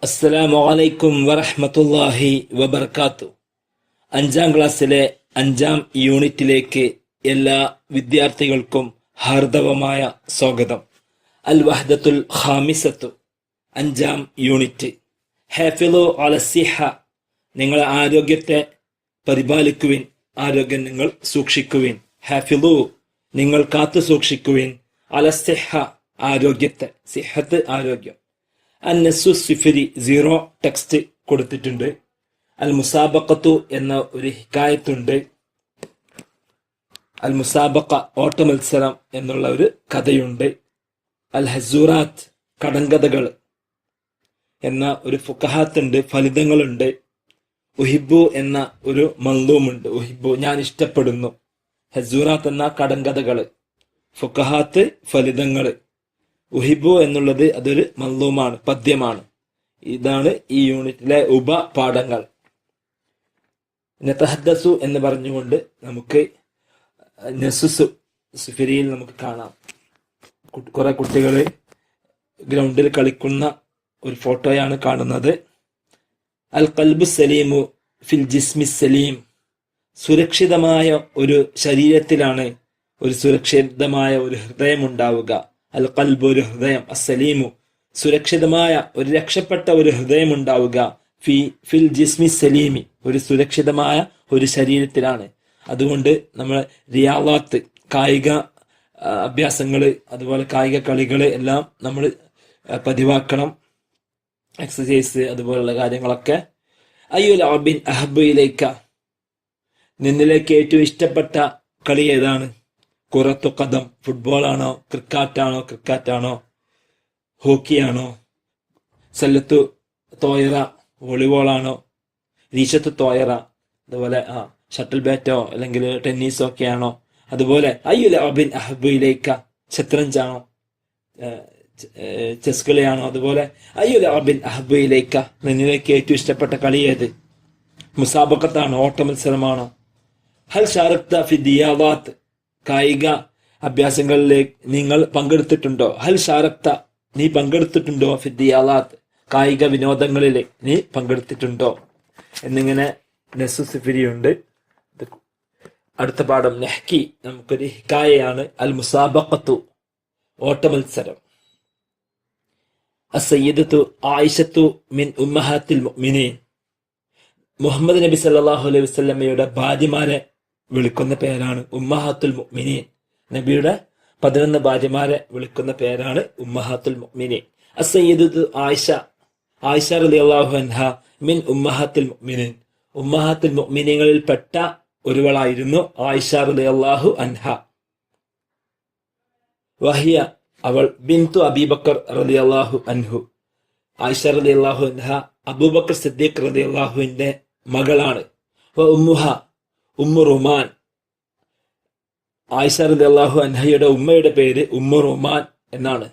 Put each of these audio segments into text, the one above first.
അസ്സലാമു അലൈക്കും വറഹ്മത്തുള്ളാഹി വബർക്കാത്തു. 5ാം ക്ലാസ്സിലെ 5ാം യൂണിറ്റിലേക്ക് എല്ലാ വിദ്യാർത്ഥികൾക്കും ഹാർദവമായ സ്വാഗതം. അൽ വഹ്ദത്തുൽ ഖാമിസത്തു, 5ാം യൂണിറ്റ്. ഹാഫിളു അലസ്സിഹ, നിങ്ങളെ ആരോഗ്യത്തെ പരിപാലിക്കുവിൻ, ആരോഗ്യം നിങ്ങൾ സൂക്ഷിക്കുവിൻ. ഹാഫിളു, നിങ്ങൾ കാത്തു സൂക്ഷിക്കുവിൻ. അലസ്സിഹ, ആരോഗ്യത്തെ. സിഹത്ത്, ആരോഗ്യം. അന്നസു സിഫരി, 0 ടെക്സ്റ്റ് കൊടുത്തിട്ടുണ്ട്. അൽ മുസാബഖത്തു എന്ന ഒരു ഹിക്കായത്തുണ്ട്. അൽ മുസാബഖ, ഓട്ട മത്സരം എന്നുള്ള ഒരു കഥയുണ്ട്. അൽ ഹസൂറാത്ത്, കടങ്കഥകൾ എന്ന ഒരു ഫുഖഹാത്തുണ്ട്, ഫലിതങ്ങളുണ്ട്. ഉഹിബു എന്ന ഒരു മന്ദൂമുണ്ട്. ഉഹിബു, ഞാൻ ഇഷ്ടപ്പെടുന്നു. ഹസൂറാത്ത് എന്ന കടങ്കഥകള്, ഫുഖഹാത്ത് ഫലിതങ്ങള്. ഉഹിബു എന്നുള്ളത് അതൊരു മന്ദൂമാണ്, പദ്യമാണ്. ഇതാണ് ഈ യൂണിറ്റിലെ ഉപപാഠങ്ങൾ. നതഹദ്ദസു എന്ന് പറഞ്ഞുകൊണ്ട് നമുക്ക് നസുസു സുഫിരിയിൽ നമുക്ക് കാണാം. കുറെ കുട്ടികൾ ഗ്രൗണ്ടിൽ കളിക്കുന്ന ഒരു ഫോട്ടോയാണ് കാണുന്നത്. അൽ ഖൽബു സലീമു ഫിൽ ജിസ്മി സലീം, സുരക്ഷിതമായ ഒരു ശരീരത്തിലാണ് ഒരു സുരക്ഷിതമായ ഒരു ഹൃദയം ഉണ്ടാവുക. അൽ ഖൽബ്, ഒരു ഹൃദയം. അസ്സലീമു, സുരക്ഷിതമായ ഒരു രക്ഷപ്പെട്ട ഒരു ഹൃദയം ഉണ്ടാവുക. ഫിൽ ജിസ്മി സലീമി, ഒരു സുരക്ഷിതമായ ഒരു ശരീരത്തിലാണ്. അതുകൊണ്ട് നമ്മൾ റിയാളാത്ത്, കായിക അഭ്യാസങ്ങള്, അതുപോലെ കായിക കളികള് എല്ലാം നമ്മൾ പതിവാക്കണം. എക്സസൈസ്, അതുപോലുള്ള കാര്യങ്ങളൊക്കെ. അയ്യുൽ അബിൻ അഹബയിലേക്ക, നിന്നിലേക്ക് ഏറ്റവും ഇഷ്ടപ്പെട്ട കളി ഏതാണ്? കുറത്തു കദം, ഫുട്ബോളാണോ? ക്രിക്കറ്റാണോ? ഹോക്കിയാണോ? സല്ലത്തു തോയറ, വോളിബോളാണോ? രീശത്തു തോയറ, അതുപോലെ ഷട്ടിൽ ബാറ്റോ അല്ലെങ്കിൽ ടെന്നീസോ ഒക്കെ ആണോ? അതുപോലെ അയ്യുൽ അബിൻ അഹബയിലേക്ക, ശത്രഞ്ചാണോ? ചെസ് കളിയാണോ? അതുപോലെ അയ്യുൽ അബിൻ അഹബയിലേക്ക, നിന്നിലേക്ക് ഏറ്റവും ഇഷ്ടപ്പെട്ട കളി ഏത്? മുസാബഖത്താണോ? ഓട്ട മത്സരമാണോ? ഹൽ ഷാറക്ത ഫി ദിയാവാത്ത്, കായിക അഭ്യാസങ്ങളിലേക്ക് നിങ്ങൾ പങ്കെടുത്തിട്ടുണ്ടോ? ഹൽ ഷാറക്ത, നീ പങ്കെടുത്തിട്ടുണ്ടോ? ഫി ദിയാവാത്ത്, കായിക വിനോദങ്ങളിൽ നീ പങ്കെടുത്തിട്ടുണ്ടോ? എന്നിങ്ങനെ നസു സിഫിരിയുണ്ട്. അടുത്ത പാഠം നെഹ്കി, നമുക്കൊരു ഹിക്കായയാണ്. അൽ മുസാബഖത്തു, ഓട്ട മത്സരം. അസ്സയ്യിദത്തു ആയിഷത്തു മിൻ ഉമ്മഹാത്തിൽ മുഅ്മിനീൻ, മുഹമ്മദ് നബി സല്ലല്ലാഹു അലൈഹി വസല്ലമയുടെ ഭാര്യമാരെ വിളിക്കുന്ന പേരാണ് ഉമ്മഹാത്തുൽ മുഅ്മിനീൻ. നബിയുടെ 11 ഭാര്യമാരെ വിളിക്കുന്ന പേരാണ് ഉമ്മഹാത്തുൽ മുഅ്മിനീൻ. അസ്സയ്യിദത്തു ആയിഷ റളിയല്ലാഹു അൻഹ മിൻ ഉമ്മഹാത്തിൽ മുഅ്മിനീൻ, ഉമ്മഹാത്തുൽ മുഅ്മിനീങ്ങളിൽ പെട്ട ഒരുവളായിരുന്നു ആയിഷ റളിയല്ലാഹു അൻഹ. വഹിയ, അവൾ ബിന്തു അബീബക്കർ റളിയല്ലാഹു അൻഹു, ആയിഷ റളിയല്ലാഹു അൻഹ അബൂബക്കർ സിദ്ദീഖ് റളിയല്ലാഹുവിന്റെ മകളാണ്. വ ഉമ്മുഹ, ഉമ്മു റുമാൻ, ആയിഷ റളിയല്ലാഹു അൻഹയുടെ ഉമ്മയുടെ പേര് ഉമ്മു റുമാൻ എന്നാണ്.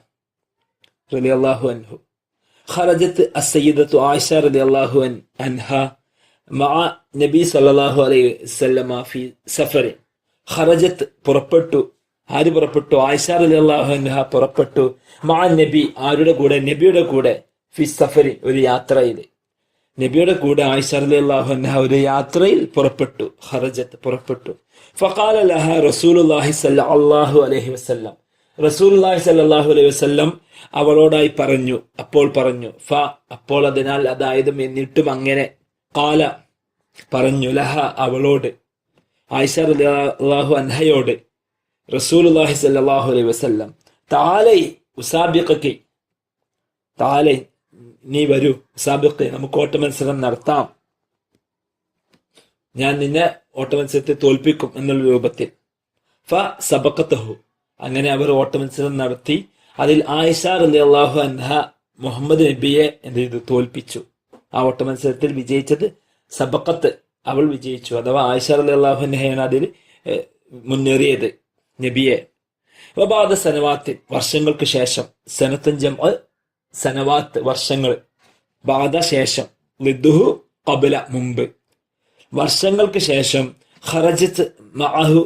റളിയല്ലാഹു അൻഹു. ഖറജത്ത് അസ്സയ്യിദത്തു ആയിഷ റളിയല്ലാഹു അൻഹ മഅ നബി സല്ലല്ലാഹു അലൈഹി വസല്ലമ ഫി സഫറിൻ. ഖറജത്ത്, പുറപ്പെട്ടു. ആര് പുറപ്പെട്ടു? ആയിഷ റളിയല്ലാഹു അൻഹ പുറപ്പെട്ടു. മഅ നബി, ആരുടെ കൂടെ? നബിയുടെ കൂടെ. ഫി സഫറിൻ, ഒരു യാത്രയിൽ. നബിയുടെ കൂടെ ആയിഷ റളിയല്ലാഹു അൻഹ ഒരു യാത്രയിൽ പുറപ്പെട്ടു. ഖറജത്ത്, പുറപ്പെട്ടു. ഫഖാല ലഹ റസൂലുള്ളാഹി സ്വല്ലല്ലാഹു അലൈഹി വസല്ലം, റസൂലുള്ളാഹി സ്വല്ലല്ലാഹു അലൈഹി വസല്ലം അവളോടായി പറഞ്ഞു, അപ്പോൾ പറഞ്ഞു. അപ്പോൾ, അതിനാൽ, അതായത് എന്നിട്ടും അങ്ങനെ. ഖാല, പറഞ്ഞു. ലഹ, അവളോട്, ആയിഷ റളിയല്ലാഹു അൻഹയോട് റസൂലുള്ളാഹി സ്വല്ലല്ലാഹു അലൈഹി വസല്ലം, തആലൈ ഉസാബിഖകി, തആലൈ, നീ വരൂ, ഉസാബിഖ്, നമുക്ക് ഓട്ട മത്സരം നടത്താം, ഞാൻ നിന്നെ ഓട്ട മത്സരത്തെ തോൽപ്പിക്കും എന്നുള്ള രൂപത്തിൽ. സബഖതഹു, അങ്ങനെ അവർ ഓട്ട മത്സരം നടത്തി. അതിൽ ആയിഷ റളിയല്ലാഹു അൻഹ മുഹമ്മദ് നബിയെ എന്ത് ചെയ്തു? തോൽപ്പിച്ചു. ആ ഓട്ട മത്സരത്തിൽ വിജയിച്ചത് സബഖത്ത്, അവൾ വിജയിച്ചു. അഥവാ ആയിഷ റളിയല്ലാഹു അൻഹയാണ് അതിൽ മുന്നേറിയത്, നബിയെ. വബഅദ സനവാത്തിൻ, വർഷങ്ങൾക്ക് ശേഷം. സനത്തും സനവാത്ത്, വർഷങ്ങൾ. ബാദ, ശേഷം. ലിദ്ദുഹു, ഖബല, മുമ്പ്. വർഷങ്ങൾക്ക് ശേഷം. ഖറജത്ത് മഅഹു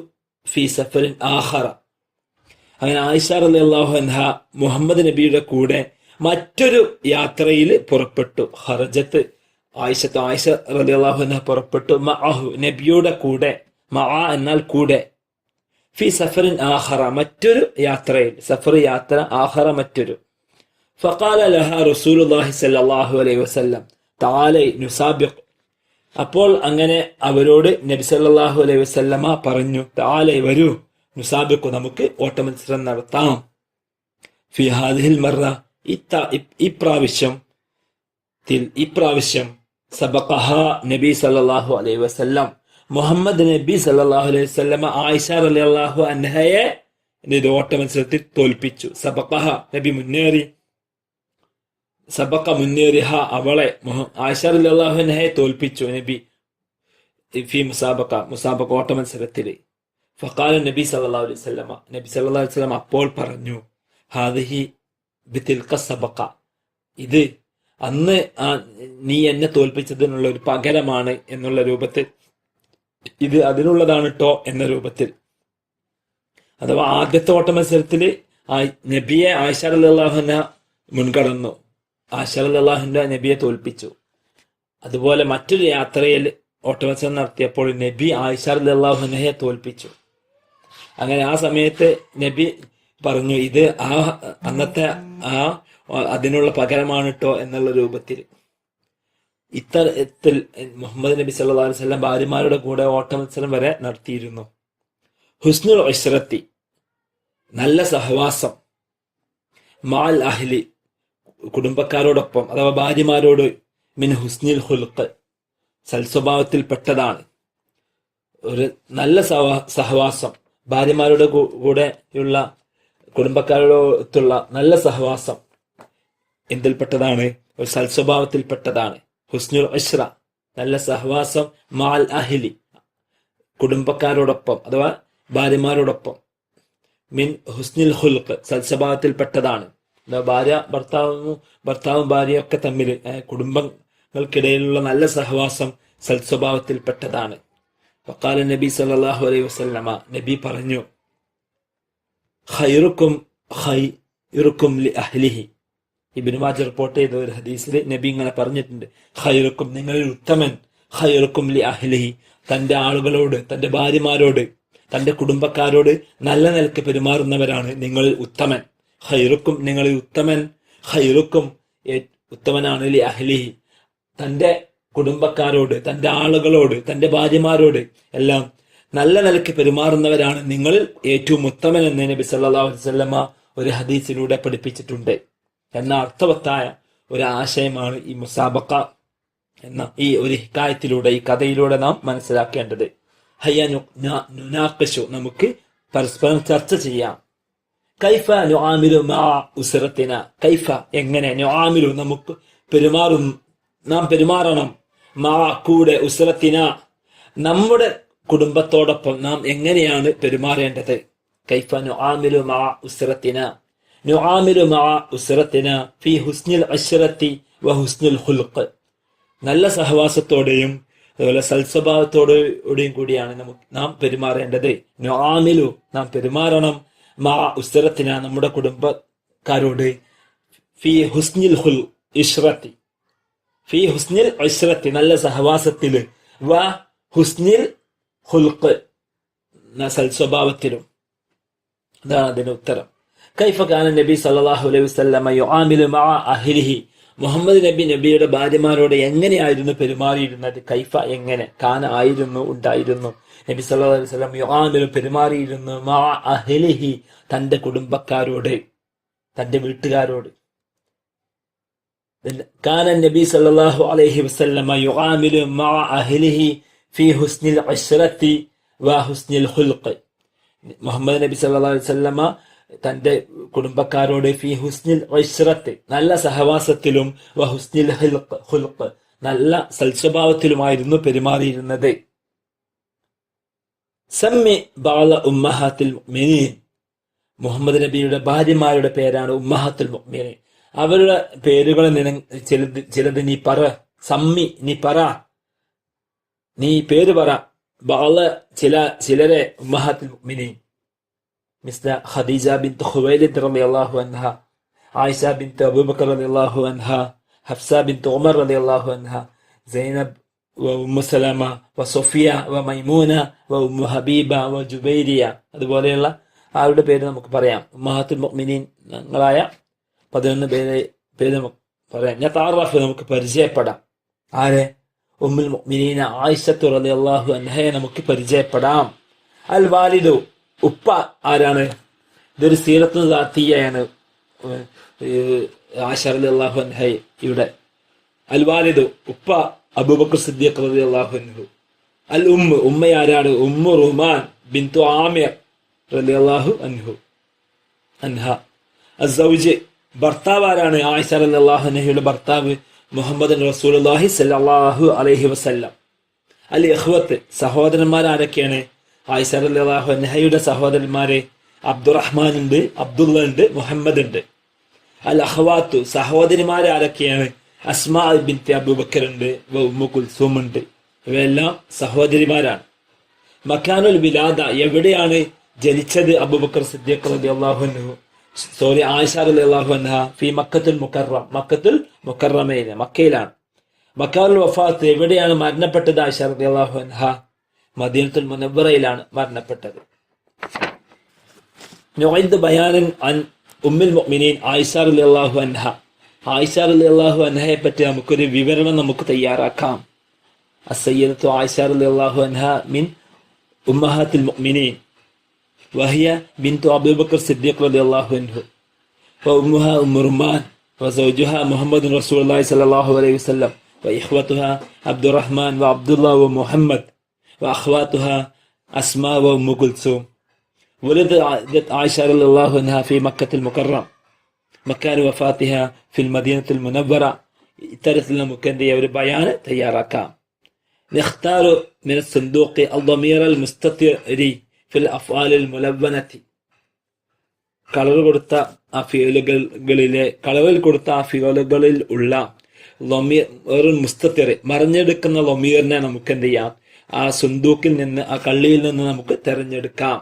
ഫി സഫറിൻ ആഖറ, അങ്ങനെ ആയിഷ റളിയല്ലാഹു അൻഹ മുഹമ്മദ് നബിയുടെ കൂടെ മറ്റൊരു യാത്രയിൽ പുറപ്പെട്ടു. ഖറജത്ത് ആയിഷ റളിയല്ലാഹു അൻഹ പുറപ്പെട്ടു. മഅഹു നബിയുടെ കൂടെ, മഅ എന്നാൽ കൂടെ, ഫി സഫറിൻ ആഖറ മറ്റൊരു യാത്രയിൽ, സഫർ യാത്ര, ആഖറ മറ്റൊരു. ഫഖാല ലഹ റസൂലുള്ളാഹി സ്വല്ലല്ലാഹു അലൈഹി വസല്ലം തആലൈ നുസാബിഖ്. അപ്പോൾ അങ്ങനെ അവരോട് നബി സല്ലല്ലാഹു അലൈഹി വസല്ലമ പറഞ്ഞു, തആലൈ വരൂ, നുസാബിഖു നമുക്ക് ഓട്ടമത്സരം നടത്താം. ഫി ഹാദിഹിൽ മറ ഇപ്രാവശ്യം സബഖഹ നബി സല്ലല്ലാഹു അലൈഹി വസല്ലം മുഹമ്മദ് നബി സല്ലല്ലാഹു അലൈഹി വസല്ലമ ആയിഷ റളിയല്ലാഹു അൻഹയെ ഓട്ടമത്സരത്തിൽ തോൽപ്പിച്ചു. സബഖഹ നബി മുന്നേറി, സബഖ മുന്നേറിഹ അവളെ, ആയിഷ റളിയല്ലാഹു അൻഹയെ തോൽപ്പിച്ചു നബി ഫി മുസാബഖ ഓട്ടമത്സരത്തിൽ. ഫഖാല നബി സല്ലല്ലാഹു അലൈഹി വസല്ലമ നബി സല്ലല്ലാഹു അലൈഹി വസല്ലം അപ്പോൾ പറഞ്ഞു, ഹാദിഹി ബിതിൽക സബഖ, ഇത് അന്ന് നീ എന്നെ തോൽപ്പിച്ചതിനുള്ള ഒരു പകരമാണ് എന്നുള്ള രൂപത്തിൽ, ഇത് അതിനുള്ളതാണ് ട്ടോ എന്ന രൂപത്തിൽ. അഥവാ ആദ്യത്തെ ഓട്ട മത്സരത്തിൽ നബിയെ ആയിഷ റളിയല്ലാഹു അൻഹ മുൻകടന്നു, ആയിഷ റളിയല്ലാഹു അൻഹ നബിയെ തോൽപ്പിച്ചു. അതുപോലെ മറ്റൊരു യാത്രയിൽ ഓട്ടമത്സരം നടത്തിയപ്പോൾ നബി ആയിഷ റളിയല്ലാഹു അൻഹയെ തോൽപ്പിച്ചു. അങ്ങനെ ആ സമയത്ത് നബി പറഞ്ഞു, ഇത് അന്നത്തെ അതിനുള്ള പകരമാണ് ട്ടോ എന്നുള്ള രൂപത്തിൽ. ഇത്തരത്തിൽ മുഹമ്മദ് നബി സല്ലല്ലാഹു അലൈഹി വസല്ലം ഭാര്യമാരുടെ കൂടെ ഓട്ടമത്സരം വരെ നടത്തിയിരുന്നു. ഹുസ്നുൽ ഇശ്റത്തി നല്ല സഹവാസം, മാൽ അഹ്ലി കുടുംബക്കാരോടൊപ്പം അഥവാ ഭാര്യമാരോട്, മിൻ ഹുസ്നിൽ ഖുൽഖ് സൽസ്വഭാവത്തിൽപ്പെട്ടതാണ്. ഒരു നല്ല സഹവാസം, ഭാര്യമാരുടെ കൂടെയുള്ള കുടുംബക്കാരോടൊത്തുള്ള നല്ല സഹവാസം എന്തിൽപ്പെട്ടതാണ്? ഒരു സൽസ്വഭാവത്തിൽപ്പെട്ടതാണ്. ഹുസ്നുൽ ഇശ്റ നല്ല സഹവാസം, മാൽ അഹ്ലി കുടുംബക്കാരോടൊപ്പം അഥവാ ഭാര്യമാരോടൊപ്പം, മിൻ ഹുസ്നിൽ ഖുൽഖ് സൽസ്വഭാവത്തിൽപ്പെട്ടതാണ്. ഭാര്യ ഭർത്താവും ഭാര്യയൊക്കെ തമ്മിൽ കുടുംബങ്ങൾക്കിടയിലുള്ള നല്ല സഹവാസം സൽസ്വഭാവത്തിൽപ്പെട്ടതാണ്. വഖാല നബി സല്ലല്ലാഹു അലൈഹി വസല്ലമ നബി പറഞ്ഞു, ഖൈറുക്കും ലി അഹ്ലിഹി. ഇബ്നു മാജ റിപ്പോർട്ട് ചെയ്ത ഒരു ഹദീസിൽ നബി ഇങ്ങനെ പറഞ്ഞിട്ടുണ്ട്, ഖൈറുക്കും നിങ്ങളിൽ ഉത്തമൻ, ഖൈറുക്കും ലി അഹ്ലിഹി തന്റെ ആളുകളോട്, തന്റെ ഭാര്യമാരോട്, തന്റെ കുടുംബക്കാരോട് നല്ല നിലക്ക് പെരുമാറുന്നവരാണ് നിങ്ങളിൽ ഉത്തമൻ. ഖൈറുക്കും നിങ്ങളിൽ ഉത്തമൻ, ഖൈറുക്കും ഉത്തമനാണ് ലി അഹ്ലിഹി തന്റെ കുടുംബക്കാരോട്, തന്റെ ആളുകളോട്, തന്റെ ഭാര്യമാരോട് എല്ലാം നല്ല നിലക്ക് പെരുമാറുന്നവരാണ് നിങ്ങളിൽ ഏറ്റവും ഉത്തമൻ എന്ന് നബി സല്ലല്ലാഹു അലൈഹി വസല്ലമ ഒരു ഹദീസിലൂടെ പഠിപ്പിച്ചിട്ടുണ്ട്. എന്ന അർത്ഥവത്തായ ഒരു ആശയമാണ് ഈ മുസാബഖ എന്ന ഈ ഒരു ഹിക്കായത്തിലൂടെ, ഈ കഥയിലൂടെ നാം മനസ്സിലാക്കേണ്ടത്. നമുക്ക് പരസ്പരം ചർച്ച ചെയ്യാം. കൈഫ നുആമിലു മഅ ഉസ്റത്തിന, കൈഫ എങ്ങനെ, നുആമിലു നമുക്ക് നാം പെരുമാറണം, മഅ കൂടെ, ഉസ്റത്തിന നമ്മുടെ കുടുംബത്തോടൊപ്പം നാം എങ്ങനെയാണ് പെരുമാറേണ്ടത്. കൈഫ നുആമിലു മഅ ഉസ്റത്തിന, നുആമിലു മഅ ഉസ്റത്തിന ഫീ ഹുസ്നിൽ ഇശ്റത്തി വ ഹുസ്നിൽ ഖുൽഖ് നല്ല സഹവാസത്തോടെയും അതുപോലെ സൽസ്വഭാവത്തോടെയും കൂടിയാണ് നാം പെരുമാറേണ്ടത്. നുആമിലു നാം പെരുമാറണം, മഅ ഉസ്റത്തിന നമ്മുടെ കുടുംബക്കാരോട്, ഫീ ഹുസ്നിൽ ഇശ്റത്തി ഫീ ഹുസ്നിൽ ഇശ്റത്തി നല്ല സഹവാസത്തിൽ, വ ഹുസ്നിൽ ഖുൽഖ് സൽസ്വഭാവത്തിലും. അതാണ് അതിന്റെ ഉത്തരം. കൈഫ കാന നബി സല്ലല്ലാഹു അലൈഹി വസല്ലമ യുആമിലു മഅ അഹ്ലിഹി മുഹമ്മദ് നബിയുടെ ഭാര്യമാരോട് എങ്ങനെയായിരുന്നു പെരുമാറിയിരുന്നത്? കൈഫ എങ്ങനെ, കാന ആയിരുന്നു, ഉണ്ടായിരുന്നു. നബി സല്ലല്ലാഹു അലൈഹി വസല്ലം യുആമിലു പെരുമാറിയിരുന്നു, മഅ അഹ്ലിഹി തന്റെ കുടുംബക്കാരോട്, തന്റെ വീട്ടുകാരോട്. കാന നബി സല്ലല്ലാഹു അലൈഹി വസല്ലമ യുആമിലു മഅ അഹ്ലിഹി ഫീ ഹുസ്നിൽ ഇശ്റത്തി വ ഹുസ്നിൽ ഖുൽഖ് മുഹമ്മദ് നബി സല്ലല്ലാഹു അലൈഹി വസല്ലമ തന്റെ കുടുംബക്കാരോട് ഫീ ഹുസ്നിൽ ഇശ്റത്ത് നല്ല സഹവാസത്തിലും, വ ഹുസ്നിൽ ഖുൽഖ് നല്ല സൽസ്വഭാവത്തിലുമായിരുന്നു പെരുമാറിയിരുന്നത്. സമ്മി ബഅദ ഉമ്മഹാത്തിൽ മുഅ്മിനീൻ മുഹമ്മദ് നബിയുടെ ഭാര്യമാരുടെ പേരാണ് ഉമ്മഹാത്തുൽ മുഅ്മിനീൻ. അവരുടെ പേരുകൾ ചിലത് നീ പറ, സമ്മി നീ പറ, നീ പേര് പറ. ബഅദ ചിലരെ ഉമ്മഹാത്തുൽ മുഅ്മിനീൻ മിസ്ല ഖദീജ ബിൻത് ഖുവൈലിദ് റളിയല്ലാഹു അൻഹ, ആയിഷ ബിൻത്ത് അബൂബക്കർ റളിയല്ലാഹു അൻഹ, ഹഫ്സ ബിൻത്ത് ഉമർ റളിയല്ലാഹു അൻഹ, സൈനബ് വ ഉമ്മു സലമ വ സൊഫിയ വ മൈമൂന വ ഉമ്മു ഹബീബ വ ജുബൈരിയ, അതുപോലെയുള്ള ആരുടെ പേര് നമുക്ക് പറയാം. ഉമ്മഹാത്തുൽ മുഅ്മിനീങ്ങളായ 11 പേര് നമുക്ക് പറയാം. നതഅറഫ്, നമുക്ക് പരിചയപ്പെടാം. ആരെ? ഉമ്മുൽ മുഅ്മിനീന ആയിഷത്തു റളിയല്ലാഹു അൻഹയെ നമുക്ക് പരിചയപ്പെടാം. അൽ വാലിദു, ഉപ്പ ആരാണ്? ഇതൊരു സീറത്തു ദാത്തിയ്യയാണ്. ആയിഷ റളിയല്ലാഹു അൻഹയുടെ അൽ വാലിദു, ഉപ്പ അബൂബക്കർ സിദ്ദീഖ് റളിയല്ലാഹു അൻഹു. അൽ ഉമ്മ, ഉമ്മയാരാണ്? ഉമ്മു റുമാൻ ബിൻതു ആമിർ റളിയല്ലാഹു അൻഹ. അസ്സൗജ്, ഭർത്താവ് ആരാണ്? ആയിഷ റളിയല്ലാഹു അൻഹയുടെ ഭർത്താവ് മുഹമ്മദ് റസൂലുള്ളാഹി സ്വല്ലല്ലാഹു അലൈഹി വസല്ലം. അൽ ഇഖ്വത്ത്, സഹോദരന്മാർ ആരൊക്കെയാണ്? ആയിഷ റളിയല്ലാഹു അൻഹയുടെ സഹോദരന്മാര് അബ്ദുറഹ്മാൻ ഉണ്ട്, അബ്ദുള്ള ഉണ്ട്, മുഹമ്മദ് ഉണ്ട്. അൽ അഖ്വാത്തു, സഹോദരിമാർ ആരൊക്കെയാണ്? അസ്മാ ബിൻത്ത് അബൂബക്കർ ഉണ്ട്, ഉമ്മു കുൽസൂം ഉണ്ട്. ഇവയെല്ലാം സഹോദരിമാരാണ്. മക്കാനുൽ വിലാദ, എവിടെയാണ് ജനിച്ചത് അബൂബക്കർ സിദ്ദീഖ് റളിയല്ലാഹു അൻഹു? ആയിഷ റളിയല്ലാഹു അൻഹ ഫി മക്കത്തുൽ മുകറം, മക്കത്തുൽ മുകറമയിൽ, മക്കയിലാണ്. മക്കാനുൽ വഫാത്ത്, എവിടെയാണ് മരണപ്പെട്ടത് ആയിഷ റളിയല്ലാഹു അൻഹ? മദീനത്തുൽ മുനവ്വറയിലാണ് മരണപ്പെട്ടത്. നുഅയ്ദ് ബയാനൻ അൻ ഉമ്മുൽ മുഅ്മിനീൻ ആയിഷ റളിയല്ലാഹു അൻഹ. ആയിഷ റളിയല്ലാഹു അൻഹയെ പറ്റി നമുക്കൊരു വിവരണം നമുക്ക് തയ്യാറാക്കാം. അസ്സയ്യിദത്തു ആയിഷ റളിയല്ലാഹു അൻഹ മിൻ ഉമ്മഹാത്തുൽ മുഅ്മിനീൻ വഹിയ ബിൻതു അബൂബക്കർ സിദ്ദീഖ് റളിയല്ലാഹു അൻഹു വഉമ്മുഹാ ഉമ്മു റുമാൻ വസൗജുഹാ മുഹമ്മദ് റസൂലുള്ളാഹി സ്വല്ലല്ലാഹു അലൈഹി വസല്ലം വഇഖ്വതുഹാ അബ്ദുറഹ്മാൻ വഅബ്ദുല്ലാ വമുഹമ്മദ് വഅഖ്വാതുഹാ അസ്മാ വഉമ്മു കുൽസൂം. ولدت عائشة رضي الله عنها في مكة المكرم مكان وفاتها في المدينة المنورة. ഇത്തരത്തിൽ നമുക്ക് എന്ത് ചെയ്യാം? ഒരു ബയാൻ തയ്യാറാക്കാം. نختار من الصندوق الضمير المستتر في الأفعال الملونة. കളർ കൊടുത്ത ആ ഫിയലുകളിലെ, കളറിൽ കൊടുത്ത ആ ഫിയലുകളിൽ ഉള്ള ലൊമീർ മുസ്തത്തിർ, മറിഞ്ഞെടുക്കുന്ന ലൊമീറിനെ നമുക്ക് എന്ത് ചെയ്യാം? ആ സുന്ദൂക്കിൽ നിന്ന്, ആ കള്ളിയിൽ നിന്ന് നമുക്ക് തെരഞ്ഞെടുക്കാം.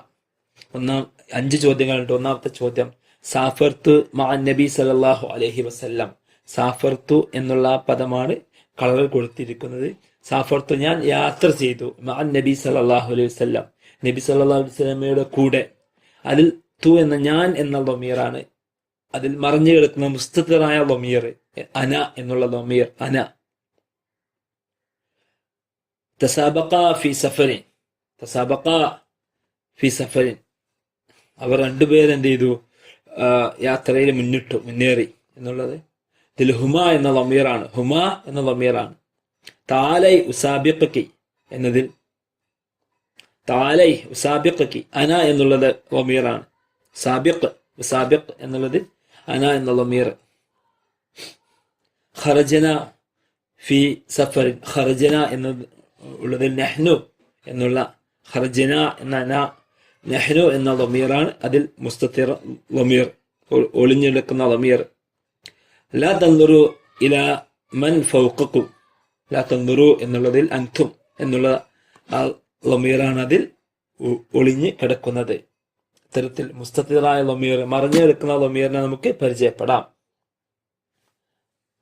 5 ചോദ്യങ്ങളുണ്ട്. ഒന്നാമത്തെ ചോദ്യം, സാഫർതു മഅ നബി സല്ലല്ലാഹു അലൈഹി വസല്ലം. സാഫർതു എന്നുള്ള പദമാണ് കളറിൽ കൊടുത്തിരിക്കുന്നത്. സാഫർതു, ഞാൻ യാത്ര ചെയ്തു. മഅ നബി സല്ലല്ലാഹു അലൈഹി വസല്ലം, നബി സല്ലല്ലാഹു അലൈഹി വസല്ലമയുടെ കൂടെ. അതിൽ തു എന്ന ഞാൻ എന്ന ലൊമീറാണ്. അതിൽ മറിഞ്ഞു കിടക്കുന്ന മുസ്തത്തിറായ ലൊമീർ അന എന്നുള്ള ലൊമീർ, അന. തസാബഖ ഫി സഫറിൻ, തസാബഖ ഫി സഫറിൻ, അവർ രണ്ടുപേരും എന്ത് ചെയ്തു? യാത്രയിൽ മുന്നേറി എന്നുള്ളത് ഇതിൽ ഹുമ എന്ന ലമീറാണ്. ഹുമ എന്ന ലമീറാണ്. താലൈ ഉസാബിഖി എന്നതിൽ താലൈ ഉസാബിഖി, അന എന്നുള്ളത് ലമീറാണ്. സാബിഖ്, ഉസാബിഖ് എന്നുള്ളത് അന എന്ന ലമീർ. ഖറജന ഫി സഫറിൻ, ഖറജന എന്നുള്ളതിൽ നഹ്നു എന്നുള്ള, ഖറജന എന്ന അന, നെഹ്നു എന്ന ലമീറാണ്. അതിൽ മുസ്തത്തിർ ലമീർ, ഒളിഞ്ഞെടുക്കുന്ന ലമീർ. ലാ തൻദുറു ഇലാ മൻ ഫൗഖക്കും, ലാ തൻദുറു എന്നുള്ളതിൽ അൻതും എന്നുള്ള ആ ലമീറാണ് അതിൽ ഒളിഞ്ഞ് കിടക്കുന്നത്. ഇത്തരത്തിൽ മുസ്തത്തിറായ ലമീർ, മറിഞ്ഞെടുക്കുന്ന ലമീറിനെ നമുക്ക് പരിചയപ്പെടാം.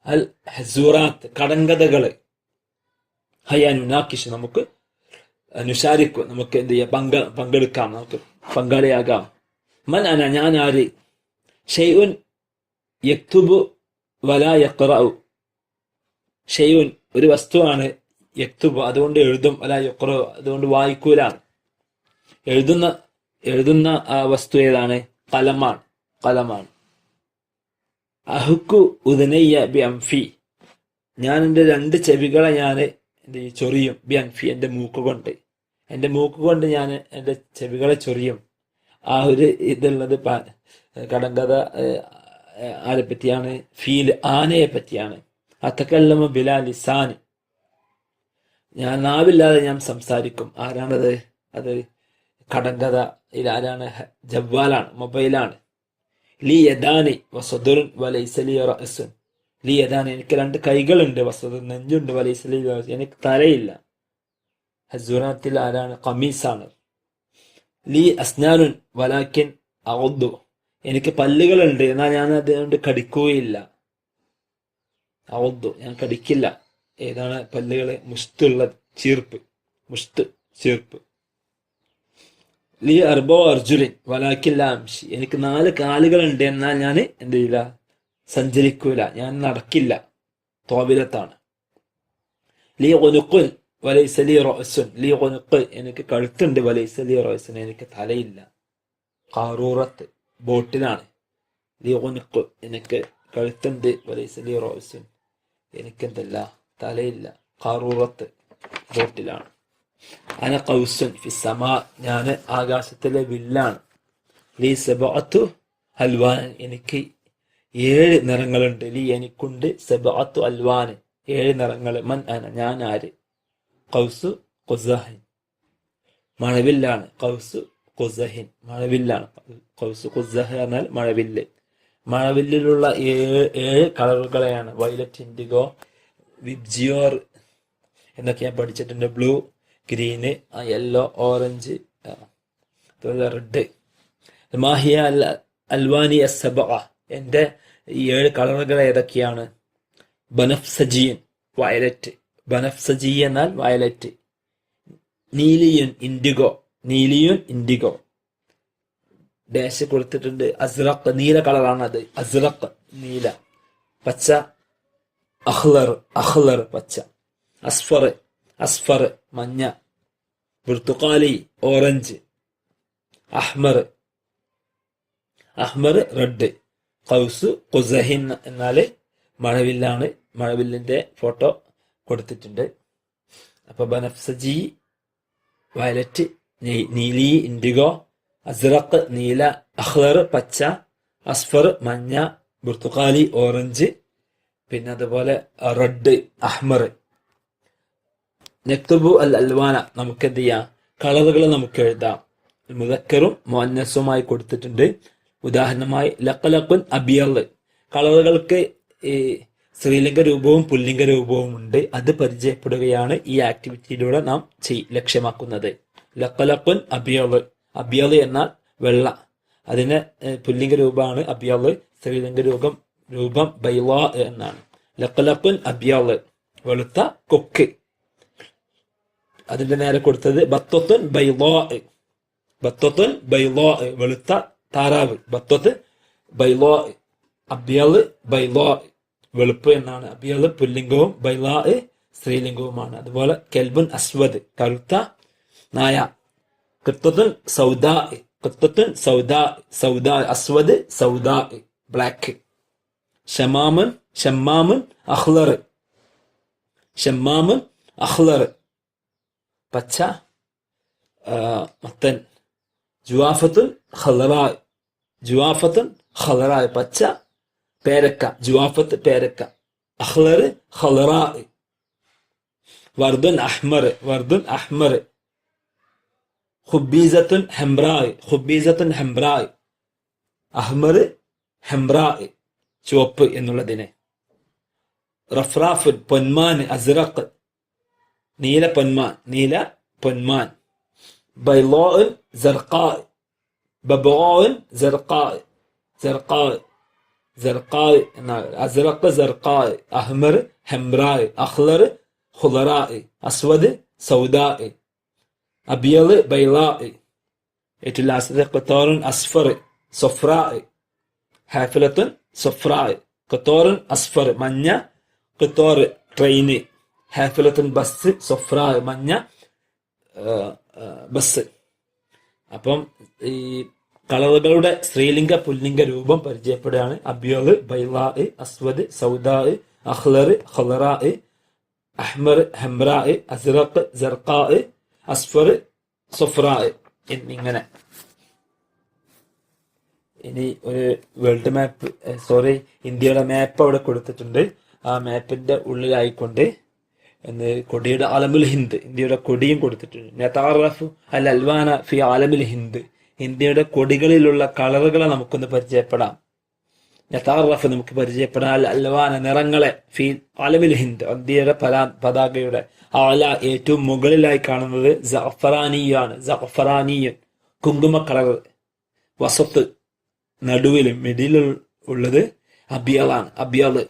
അൽ ഹസൂറാത്ത്, കടങ്കഥകള്. ഹയാനുനാക്കിഷ്, നമുക്ക് അനുശാരിക്കും, നമുക്ക് എന്ത് ചെയ്യാം? പങ്കെടുക്കാം, നമുക്ക് പങ്കാളിയാകാം. മൻ അന, ഞാൻ ആര്? ഷെയ്ഉൻ യക്തുബു വലാ യഖ്റഉ, ഷെയ്ഉൻ ഒരു വസ്തുവാണ്, യക്തുബു അതുകൊണ്ട് എഴുതും, വലാ യഖ്റഉ അതുകൊണ്ട് വായിക്കൂല. എഴുതുന്ന ആ വസ്തു ഏതാണ്? കലമാണ്, കലമാണ്. അഹുക്കു ഉദനയ്യ ബി അംഫി, ഞാൻ എൻ്റെ 2 ചെവികളെ ഞാൻ ചൊറിയും. ബി അൻഫി, എൻ്റെ മൂക്ക് കൊണ്ട്, എൻ്റെ മൂക്ക് കൊണ്ട് ഞാൻ എൻ്റെ ചെവികളെ ചൊറിയും. ആ ഒരു ഇതുള്ളത് കടങ്കഥ ആരെ പറ്റിയാണ്? ഫീൽ, ആനയെ പറ്റിയാണ്. അത്തക്കല്ലമ ബിലാ ലിസാൻ, ഞാൻ നാവില്ലാതെ ഞാൻ സംസാരിക്കും. ആരാണത്? അത് കടങ്കഥ ആരാണ്? ജവ്വാലാണ്, മൊബൈലാണ്. ലി യദാനി വസദുൻ വലൈസലി റഅസുൻ, ലി യദാനി എനിക്ക് 2 കൈകളുണ്ട്, വസദുൻ നെഞ്ചുണ്ട്, വലൈസലി എനിക്ക് തലയില്ല. ഹസുറാത്തിൽ ആരാണ്? ഖമീസാണ്. ലി അസ്നാനുൻ വലാക്കിൻ അഉദ്ദു, എനിക്ക് പല്ലുകളുണ്ട്, എന്നാൽ ഞാൻ അതുകൊണ്ട് കടിക്കുകയില്ല. ഔദു, ഞാൻ കടിക്കില്ല. ഏതാണ് പല്ലുകള്? മുഷ്തുള്ളത്, ചീർപ്പ്, മുഷ്ത് ചീർപ്പ്. ലി അർബോ അർജുലിൻ വലാക്കില്ല അംശി, എനിക്ക് 4 കാലുകളുണ്ട്, എന്നാൽ ഞാൻ എന്ത് ചെയ്യില്ല? സഞ്ചരിക്കൂല, ഞാൻ നടക്കില്ല. തോബിലത്താണ്. ലി ഒനുക്കുൻ വലൈസലി റോസുൻ, ലി ഒനുക്ക്, എനിക്ക് കഴുത്തുണ്ട്, വലൈസലി റോസുൻ, എനിക്ക് തലയില്ല. ഖാറൂറത്ത്, ബോട്ടിലാണ്. ലി ഒനുക്ക്, എനിക്ക് കഴുത്തുണ്ട്, വലൈസലി റോസുൻ, എനിക്കെന്തല്ല? തലയില്ല. ഖാറൂറത്ത്, ബോട്ടിലാണ്. അന ഖൗസുൻ ഫിസ്സമാ, ഞാൻ ആകാശത്തിലെ വില്ലാണ്. ലി സബഅത്തു അൽവാൻ, എനിക്ക് 7 നിറങ്ങളുണ്ട്. ലി, എനിക്കുണ്ട്. സബഅത്തു അൽവാൻ, 7 നിറങ്ങൾ. മൻ അന, ഞാൻ ആര്? ഖൗസു ഖുസഹിൻ, മഴവില്ലാണ്. ഖൗസു ഖുസഹിൻ, മഴവില്ലാണ്. ഖൗസു ഖുസഹ് എന്നാൽ മഴവില്ല്. മഴവില്ലിലുള്ള 7 കളറുകളെയാണ് വയലറ്റ്, ഇൻഡിഗോ, വിബ്ജിയോർ എന്നൊക്കെ ഞാൻ പഠിച്ചിട്ടുണ്ട്. Blue, green, yellow, orange, red. മാഹിയ അൽവാനി അസ്സബഅ, എൻ്റെ 7 കളറുകൾ ഏതൊക്കെയാണ്? ബനഫ്സജിയൻ, വയലറ്റ്. ബനഫ്സജി എന്നാൽ വയലറ്റ്. നീലിയുൻ, ഇൻഡിഗോ, നീലിയുൻ, ഇൻഡിഗോ. ഡാഷ് കൊടുത്തിട്ടുണ്ട്. അസ്റഖ്, നീല കളറാണ് അത്. അസ്റഖ്, നീല. പച്ച, അഹ്ലർ, അഹ്ലർ, പച്ച. അസ്ഫർ, അസ്ഫർ, മഞ്ഞ. ബുർത്തുഖാലി, ഓറഞ്ച്. അഹ്മർ, അഹ്മർ, റെഡ്. ഖൗസു ഖുസഹിൻ എന്നാല് മഴവില്ലാണ്. മഴവില്ലിന്റെ ഫോട്ടോ കൊടുത്തിട്ടുണ്ട്. അപ്പൊ ബനഫ്സജി വയലറ്റ്, നീലി ഇൻഡിഗോ, അസ്റഖ് നീല, അഹ്ലർ പച്ച, അസ്ഫർ മഞ്ഞ, ബുർത്തുഖാലി ഓറഞ്ച്, പിന്നെ അതുപോലെ റെഡ്, അഹ്മർ. നക്തുബു അൽ അൽവാന, നമുക്ക് എന്ത് ചെയ്യാം? കളറുകൾ നമുക്ക് എഴുതാം. മുദക്കറും മുഅന്നസുമായി കൊടുത്തിട്ടുണ്ട്. ഉദാഹരണമായി ലഖലഖുൻ അബിയദ്, കളറുകൾക്ക് സ്ത്രീലിംഗ രൂപവും പുല്ലിംഗ രൂപവും ഉണ്ട്. അത് പരിചയപ്പെടുകയാണ് ഈ ആക്ടിവിറ്റിയിലൂടെ നാം ലക്ഷ്യമാക്കുന്നത്. ലഖലഖുൻ അബിയദ്, അബിയദ് എന്നാൽ വെള്ള, അതിന് പുല്ലിംഗ രൂപമാണ് അബിയദ്. സ്ത്രീലിംഗ രൂപം ബൈളാ എന്നാണ്. ലഖലഖുൻ അബിയദ്, വെളുത്ത കൊക്ക്. അതിന്റെ നേരെ കൊടുത്തത് ബത്വത്തുൻ ബൈളാ, ബത്വത്തുൻ ബൈളാ, വെളുത്ത താറാവ്. ബത്വത്ത് ബൈളാ, അബിയദ് ബൈളാ, വെളുപ്പ് എന്നാണ്. അബിയദ് പുല്ലിംഗവും ബൈളാ സ്ത്രീലിംഗവുമാണ്. അതുപോലെ കെൽബുൻ അസ്വദ്, കറുത്ത നായ. ഖിത്തത്തുൻ സൗദാ, ഖിത്തത്തുൻ സൗദാ, സൗദാ അസ്വദ്, സൗദാ ബ്ലാക്ക്. ഷമാമുൻ, ഷമ്മാമുൻ അഹ്ലർ, ഷമ്മാമുൻ അഹ്ലർ പച്ച, മത്തൻ. ജുവാഫത്തുൻ ഖളറാ, ജുവാഫത്തുൻ ഖളറാ പച്ച. പേരക്ക, ജുവാഫത്ത് പേരക്ക. അഹ്ലർ ഖളറാ. വർദുൻ അഹ്മർ, വർദുൻ അഹ്മർ. ഖുബീസത്തുൻ ഹംറാ, ഖുബീസത്തുൻ ഹംറാ. അഹ്മർ ഹംറാ, ചുവപ്പ് എന്നുള്ളതിന്. റഫ്രാഫുൻ, പൊന്മാൻ. അസ്റഖ്, നീല പൊന്മാൻ, നീല പൊന്മാൻ. ബൈളാഉൻ സർഖാ, ബബാഉൻ സർഖാ, സർഖാ, സർഖാ എന്നാൽ. അസ്റഖ് സർഖാ, അഹ്മർ ഹംറാ, അഹ്ലർ ഖുളറാ, അസ്വദ് സൗദാ, അബിയദ് ബൈളാ. ഏറ്റവും ലാസ്റ്റത്തെ ഖിത്താറുൻ അസ്ഫർ, സഫ്രാ. ഹാഫിലത്തുൻ സഫ്രാ, ഖിത്താറുൻ അസ്ഫർ, മഞ്ഞ. ഖിത്താർ ട്രെയിന്. ഹാഫിലത്തുൻ ബസ്, സഫ്രാ മഞ്ഞ ബസ്. അപ്പം ഈ കളറുകളുടെ സ്ത്രീലിംഗ പുല്ലിംഗ രൂപം പരിചയപ്പെടുകയാണ്. അബിയദ് ബൈളാ, അസ്വദ് സൗദാ, അഹ്ലർ ഖളറാ, അഹ്മർ ഹംറാ, അസ്റഖ് സർഖാ, അസ്ഫർ സഫ്രാ എന്നിങ്ങനെ. ഇനി ഒരു വേൾഡ് മാപ്പ്, ഇന്ത്യയുടെ മാപ്പ് അവിടെ കൊടുത്തിട്ടുണ്ട്. ആ മാപ്പിന്റെ ഉള്ളിലായിക്കൊണ്ട് കൊടിയുടെ ആലമുൽ ഹിന്ദ്, ഇന്ത്യയുടെ കൊടിയും കൊടുത്തിട്ടുണ്ട്. നതാറഫു അൽ അൽവാന ഫി ആലമുൽ ഹിന്ദ്, ഇന്ത്യയുടെ കൊടികളിലുള്ള കളറുകളെ നമുക്കൊന്ന് പരിചയപ്പെടാം. നതാറഫ്, നമുക്ക് പരിചയപ്പെടാം. അൽ അൽവാന, നിറങ്ങളെ. ഫി ആലമുൽ ഹിന്ദ്, ഇന്ത്യയുടെ പതാകയുടെ ആല, ഏറ്റവും മുകളിലായി കാണുന്നത് സഅഫറാനിയാണ്. സഅഫറാനിയൻ, കുങ്കുമ കളർ. വസത്ത്, നടുവിലും മിഡിലും ഉള്ളത് അബിയലാണ്, അബിയല്.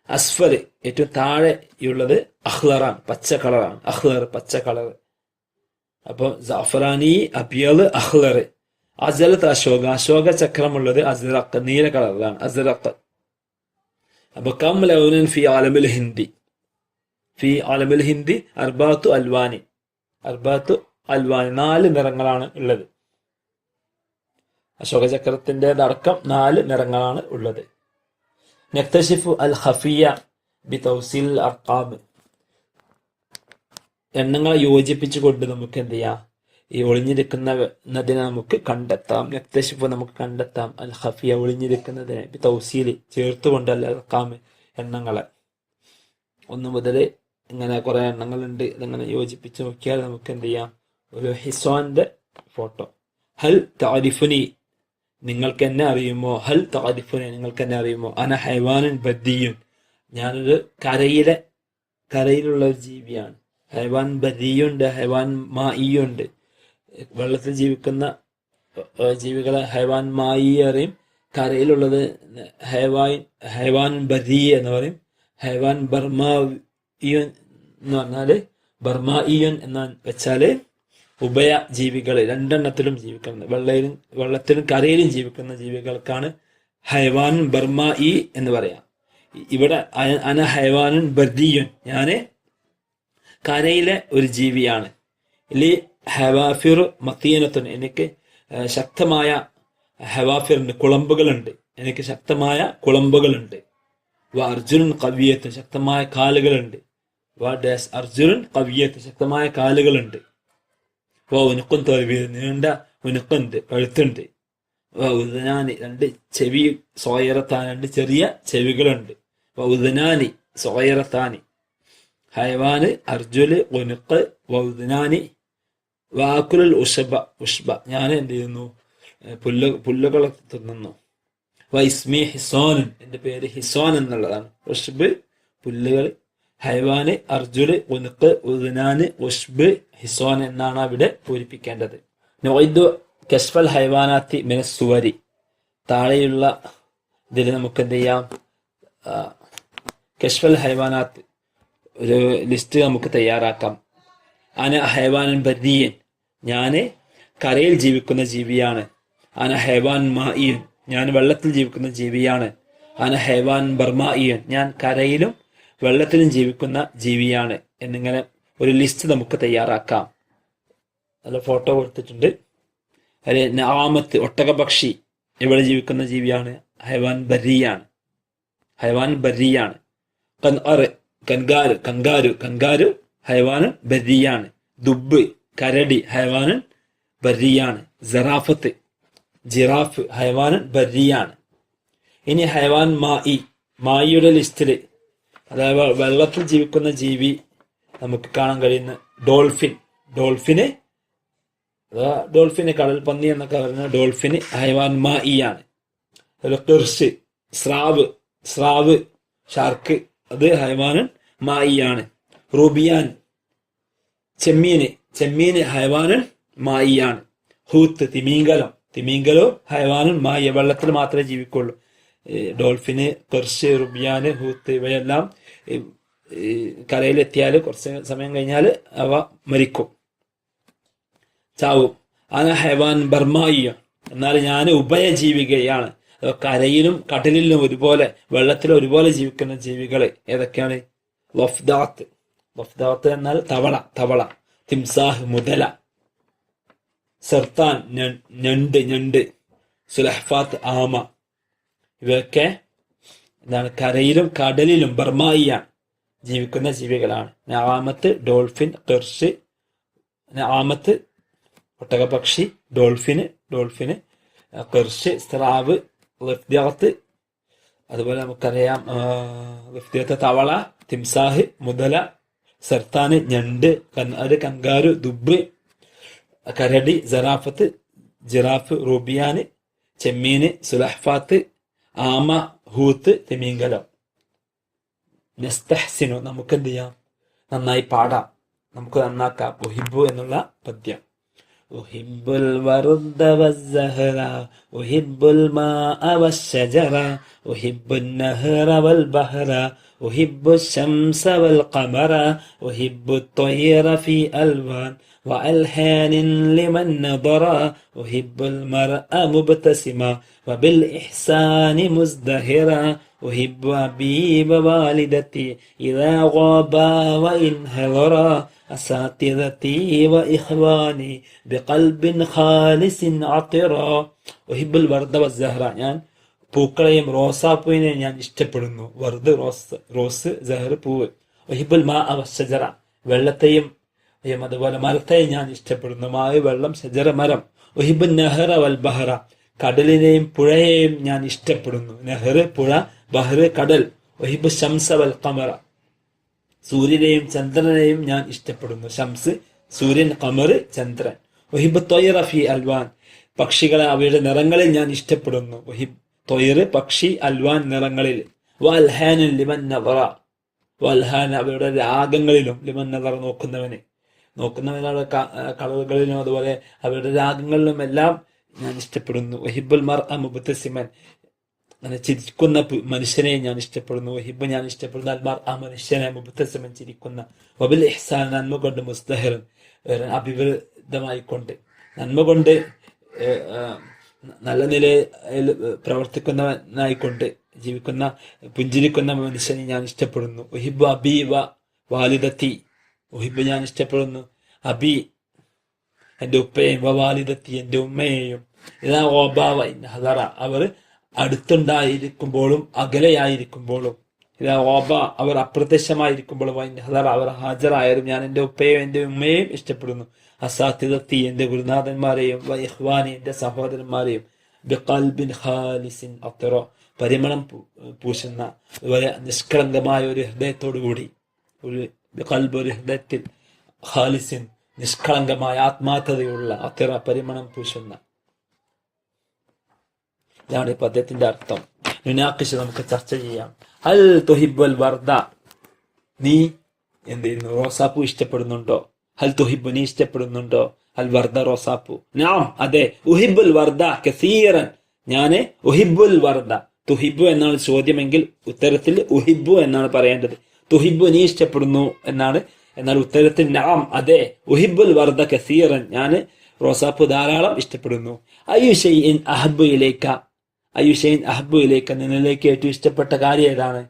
അസ്ഫല് ഏറ്റവും താഴെയുള്ളത് അഹ്ലറാണ്, പച്ച കളറാണ്, അഹ്ലർ പച്ച കളർ. അപ്പൊ ജാഫറാനി, അബിയല്, അഹ്ലർ. അസലത്ത് അശോക, അശോക ചക്രമുള്ളത് അസ്റഖ്, നീല കളറിലാണ്, അസ്റഖ്. അപ്പൊ കം ലൗനൻ ഫി ആലമിൽ ഹിന്ദി, ഫി ആലമിൽ ഹിന്ദി അർബാത്തു അൽവാനി, അർബാത്തു അൽവാനി, 4 നിറങ്ങളാണ് ഉള്ളത്. അശോക ചക്രത്തിൻ്റെതടക്കം 4 നിറങ്ങളാണ് ഉള്ളത്. നക്തശിഫു അൽ ഖഫിയ ബി തൗസിൽ അർഖാബ്, എണ്ണങ്ങളെ യോജിപ്പിച്ചുകൊണ്ട് നമുക്ക് എന്ത് ചെയ്യാം, ഈ ഒളിഞ്ഞിരിക്കുന്നതിനെ നമുക്ക് കണ്ടെത്താം. നക്തശിഫു നമുക്ക് കണ്ടെത്താം, അൽ ഖഫിയ ഒളിഞ്ഞിരിക്കുന്നതിനെ, ബി തൗസീൽ ചേർത്തുകൊണ്ട്, അൽ അർഖാമ് എണ്ണങ്ങളെ. 1 മുതൽ ഇങ്ങനെ കുറെ എണ്ണങ്ങളുണ്ട്, ഇതിങ്ങനെ യോജിപ്പിച്ച് നോക്കിയാൽ നമുക്ക് എന്ത് ചെയ്യാം, ഒരു ഹിസ്വാന്റെ ഫോട്ടോ. ഹൽ തഅരിഫുനി, നിങ്ങൾക്ക് എന്നെ അറിയുമോ, ഹൽ തഅരിഫുനി, നിങ്ങൾക്ക് എന്നെ അറിയുമോ, അന ഹൈവാനുൻ ബദിയുൻ, ഞാനൊരു കരയിലുള്ള ഒരു ജീവിയാണ്. ഹൈവാൻ ബദിയുണ്ട്, ഹൈവാൻ മായിയുണ്ട്, വെള്ളത്തിൽ ജീവിക്കുന്ന ജീവികളെ ഹൈവാൻ മായി അറിയും, കരയിലുള്ളത് ഹൈവാൻ ബദി എന്ന് പറയും. ഹൈവാൻ ബർമായിയുൻ എന്ന് പറഞ്ഞാല്, ബർമായിയുൻ എന്ന് വെച്ചാല് ഉഭയ ജീവികൾ, 2 എണ്ണത്തിലും ജീവിക്കുന്ന, വെള്ളത്തിലും കരയിലും ജീവിക്കുന്ന ജീവികൾക്കാണ് ഹൈവാൻ ബർമായി എന്ന് പറയാം. ഇവിടെ അന ഹൈവാനുൻ ബർദിയുൻ, ഞാന് കരയിലെ ഒരു ജീവിയാണ്. ലി ഹവാഫിർ മത്തീനത്തുൻ, എനിക്ക് ശക്തമായ ഹവാഫിറുണ്ട്, കുളമ്പുകളുണ്ട്, എനിക്ക് ശക്തമായ കുളമ്പുകളുണ്ട്. വ അർജുനൻ കവിയത്ത്, ശക്തമായ കാലുകളുണ്ട്. വ ഡാസ് അർജുനൻ കവിയത്ത്, ശക്തമായ കാലുകളുണ്ട്. വ ഉനുക്കും തോൽവി, നീണ്ട ഉനുക്കുണ്ട്, കഴുത്തുണ്ട്. വ ഉദനാനി, 2 ചെവി, സോയറത്താൻ, 2 ചെറിയ ചെവികളുണ്ട്. വ ഉദനാനി സോയറത്താനി, ഹൈവാന് അർജുല് ഉനുക്ക്, വ ഉദനാനി. വാക്കുൽ ഉഷ്ബ, ഞാൻ എന്ത് ചെയ്യുന്നു, പുല്ലുകൾ തിന്നുന്നു. വ ഇസ്മി ഹിസോനൻ, എൻ്റെ പേര് ഹിസോൻ എന്നുള്ളതാണ്. ഉഷ്ബ് പുല്ലുകൾ, ഹൈവാന് അർജുല് ഉനുക്ക്, ഉദ്നാന് ഉഷ്ബ് ഹിസോൻ എന്നാണ് അവിടെ പൂരിപ്പിക്കേണ്ടത്. നൊയ്ദു കശ്ഫൽ ഹൈവാനാത്തി മിനസ്സുവരി, താഴെയുള്ള ഇതിൽ നമുക്ക് എന്ത് ചെയ്യാം, കശ്ഫൽ ഹൈവാനാത്ത് ഒരു ലിസ്റ്റ് നമുക്ക് തയ്യാറാക്കാം. അന ഹൈവാനൻ ബദിയൻ, ഞാന് കരയിൽ ജീവിക്കുന്ന ജീവിയാണ്. അന ഹൈവാൻ മായിയൻ, ഞാൻ വെള്ളത്തിൽ ജീവിക്കുന്ന ജീവിയാണ്. അന ഹൈവാൻ ബർമായിയൻ, ഞാൻ കരയിലും വെള്ളത്തിലും ജീവിക്കുന്ന ജീവിയാണ് എന്നിങ്ങനെ ഒരു ലിസ്റ്റ് നമുക്ക് തയ്യാറാക്കാം. നല്ല ഫോട്ടോ കൊടുത്തിട്ടുണ്ട്. അതിൽ നആമത്ത് ഒട്ടകപക്ഷി എവിടെ ജീവിക്കുന്ന ജീവിയാണ്, ഹൈവാൻ ബരിയാണ്, ഹൈവാൻ ബരിയാണ്. കങ്കാരു ഹൈവാനൻ ബരിയാണ്. ദുബ് കരടി ഹൈവാനൻ ബരിയാണ്. സറാഫത്ത് ജിറാഫ് ഹൈവാനൻ ബരിയാണ്. ഇനി ഹൈവാൻ മായിയുടെ ലിസ്റ്റില്, അതായത് വെള്ളത്തിൽ ജീവിക്കുന്ന ജീവി നമുക്ക് കാണാൻ കഴിയുന്ന ഡോൾഫിന് കടൽ പന്നി എന്നൊക്കെ പറയുന്ന ഡോൾഫിന് ഹൈവാൻ മായിയാണ്. കിർഷ് സ്രാവ് ഷാർക്ക്, അത് ഹൈവാനൻ മായിയാണ്. റുബിയാൻ ചെമ്മീന് ഹൈവാനൻ മായിയാണ്. ഹൂത്ത് തിമിംഗലോ ഹൈവാനൻ മായ, വെള്ളത്തിൽ മാത്രമേ ജീവിക്കുള്ളൂ. ഡോൾഫിന്, കിർഷ്, റുബിയാന്, ഹൂത്ത് ഇവയെല്ലാം കരയിലെത്തിയാൽ കുറച്ച് സമയം കഴിഞ്ഞാൽ അവ മരിക്കും, ചാവും. അന ഹൈവാൻ ബർമായ, എന്നാൽ ഞാൻ ഉഭയജീവികയാണ്. കരയിലും കടലിലും ഒരുപോലെ, വെള്ളത്തിലും ഒരുപോലെ ജീവിക്കുന്ന ജീവികൾ ഏതൊക്കെയാണ്? വഫ്ദാത്ത് എന്നാൽ തവള. തിംസാഹ് മുതല. സർത്താൻ ഞണ്ട്. സുലഹ്ഫാത്ത് ആമ. ഇവയൊക്കെ എന്താണ്? കരയിലും കടലിലും ബർമായിയാണ് ജീവിക്കുന്ന ജീവികളാണ്. നആമത്ത് ഡോൾഫിൻ, കിർഷ്. നആമത്ത് ഒട്ടകപക്ഷി, ഡോൾഫിന്, കിർഷ്, സ്രാവ്, വഫ്ദാത്ത്. അതുപോലെ നമുക്കറിയാം വഫ്ദാത്ത് തവള, തിംസാഹ് മുതല, സർത്താന് ഞണ്ട്, കങ്കാരു, ദുബ്, കരടി, സറാഫത്ത്, ജിറാഫ്, റൂബിയാന്, ചെമ്മീന്, സുലഹ്ഫാത്ത്, ആമ, ഹൂത്ത്, തിമിംഗലം. നസ്തഹ്സിനു, നമുക്ക് എന്ത് ചെയ്യാം? നന്നായി പാടാം, നമുക്ക് നന്നാക്കാം. ഉഹിബു എന്നുള്ള പദ്യം. أحب الورد والزهرة أحب الماء والشجرة أحب النهر والبحر أحب الشمس والقمر أحب الطير في ألوان وألحان لمن نظر أحب المرء مبتسما وبالإحسان مزدهرا أحب أبي ووالدتي إذا غابا وإن حضرا أساتذتي وإخواني بقلب خالص عطرا أحب الورد والزهرة ഞാൻ പൂക്കളെയും റോസാപ്പൂവിനെയും ഞാൻ ഇഷ്ടപ്പെടുന്നു. വർദ് റോസ് സഹർ പൂവ്. ഒഹിബുൽ മാ ഷജറ വെള്ളത്തെയും അതുപോലെ മരത്തെയും ഞാൻ ഇഷ്ടപ്പെടുന്നു. മായ വെള്ളം, ഷജറ മരം. ഒഹിബുൽ നെഹ്റ വൽ ബഹറ കടലിനെയും പുഴയെയും ഞാൻ ഇഷ്ടപ്പെടുന്നു. നെഹ്റ് പുഴ, ബഹ്റ് കടൽ. ഒഹിബു ഷംസ വൽ ഖമറ സൂര്യനെയും ചന്ദ്രനെയും ഞാൻ ഇഷ്ടപ്പെടുന്നു. ഷംസ് സൂര്യൻ, ഖമർ ചന്ദ്രൻ. ഒഹിബ് ത്വയ്റ ഫി അൽവാൻ പക്ഷികളെ അവയുടെ നിറങ്ങളിൽ ഞാൻ ഇഷ്ടപ്പെടുന്നു. ഒഹിബ് ത്വയ്ർ പക്ഷി, അൽവാൻ നിറങ്ങളിൽ. വൽഹാൻ ലിമൻ നദറ വൽഹാൻ അവയുടെ രാഗങ്ങളിലും, ലിമൻ നദറ നോക്കുന്നവനാണ് കളറുകളിലും അതുപോലെ അവരുടെ രാഗങ്ങളിലും എല്ലാം ഞാൻ ഇഷ്ടപ്പെടുന്നു. വഹിബുൽ മർഅ മുബ്തസിമൻ അങ്ങനെ ചിരിക്കുന്ന മനുഷ്യനെ ഞാൻ ഇഷ്ടപ്പെടുന്നു. വഹിബ് ഞാൻ ഇഷ്ടപ്പെടുന്നു. അൽ മർഅ മനുഷ്യനെ, മുബ്തസിമൻ ചിരിക്കുന്ന. വബിൽ ഇഹ്സാൻ നന്മ കൊണ്ട്, മുസ്തഹിറൻ അഭിവൃദ്ധമായിക്കൊണ്ട്, നന്മ കൊണ്ട് നല്ല നിലയിൽ പ്രവർത്തിക്കുന്നവനായിക്കൊണ്ട് ജീവിക്കുന്ന പുഞ്ചിരിക്കുന്ന മനുഷ്യനെ ഞാൻ ഇഷ്ടപ്പെടുന്നു. വഹിബ് അബി വ വാലിദത്തി വഹിബ് ഞാൻ ഇഷ്ടപ്പെടുന്നു. അബി എൻ്റെ ഉപ്പയെയും വവാലിദത്തി എൻ്റെ ഉമ്മയെയും. ഇതാ ഓബാവ ഹദറ അവർ അടുത്തുണ്ടായിരിക്കുമ്പോഴും അകലെയായിരിക്കുമ്പോഴും. ഇതാ ഓബ അവർ അപ്രത്യക്ഷമായിരിക്കുമ്പോഴും ഹദറ അവർ ഹാജറായാലും ഞാൻ എൻ്റെ ഉപ്പയെയും എൻ്റെ ഉമ്മയെയും ഇഷ്ടപ്പെടുന്നു. അസാത്തിദത്തി എൻ്റെ ഗുരുനാഥന്മാരെയും വഇഖ്വാനി എൻ്റെ സഹോദരന്മാരെയും. ബിഖൽബിൻ ഖാലിസിൻ അത്റ പരിമളം പൂശുന്ന നിഷ്കളങ്കമായ ഒരു ഹൃദയത്തോടു കൂടി, ഒരു ബിഖൽബ് ഒരു ഹൃദയത്തിൽ, ഖാലിസിൻ നിഷ്കളങ്കമായ ആത്മാർത്ഥതയുള്ള അത്തിറ പരിമണം പൂശുന്ന. ഇതാണ് ഈ പദ്യത്തിന്റെ അർത്ഥം. നുനാഖിഷ് നമുക്ക് ചർച്ച ചെയ്യാം. ഹൽ തുഹിബ്ബുൽ വർദ നീ എന്ത് ചെയ്യുന്നു? റോസാപ്പൂ ഇഷ്ടപ്പെടുന്നുണ്ടോ? ഹൽ തുഹിബ്ബു നീ ഇഷ്ടപ്പെടുന്നുണ്ടോ? അൽ വർദ റോസാപ്പൂ. നാം അതെ. ഉഹിബ്ബുൽ വർദ കസീറൻ ഞാന് ഉഹിബ്ബുൽ വർദ. തുഹിബ്ബു എന്നാണ് ചോദ്യമെങ്കിൽ ഉത്തരത്തിൽ ഉഹിബ്ബു എന്നാണ് പറയേണ്ടത്. തുഹിബ്ബു നീ ഇഷ്ടപ്പെടുന്നു എന്നാണ്. എന്നാൽ ഉത്തരത്തിൽ നാം അതെ. ഉഹിബ്ബുൽ വർദ കസീറൻ ഞാന് റോസാപ്പൂ ധാരാളം ഇഷ്ടപ്പെടുന്നു. അയ്യു ഷൈഇൻ അഹബ്ബു ഇലൈക അയ്യു ഷൈഇൻ അഹബ്ബു ഇലൈക നിന്നിലേക്ക് ഏറ്റവും ഇഷ്ടപ്പെട്ട കാര്യം ഏതാണ്?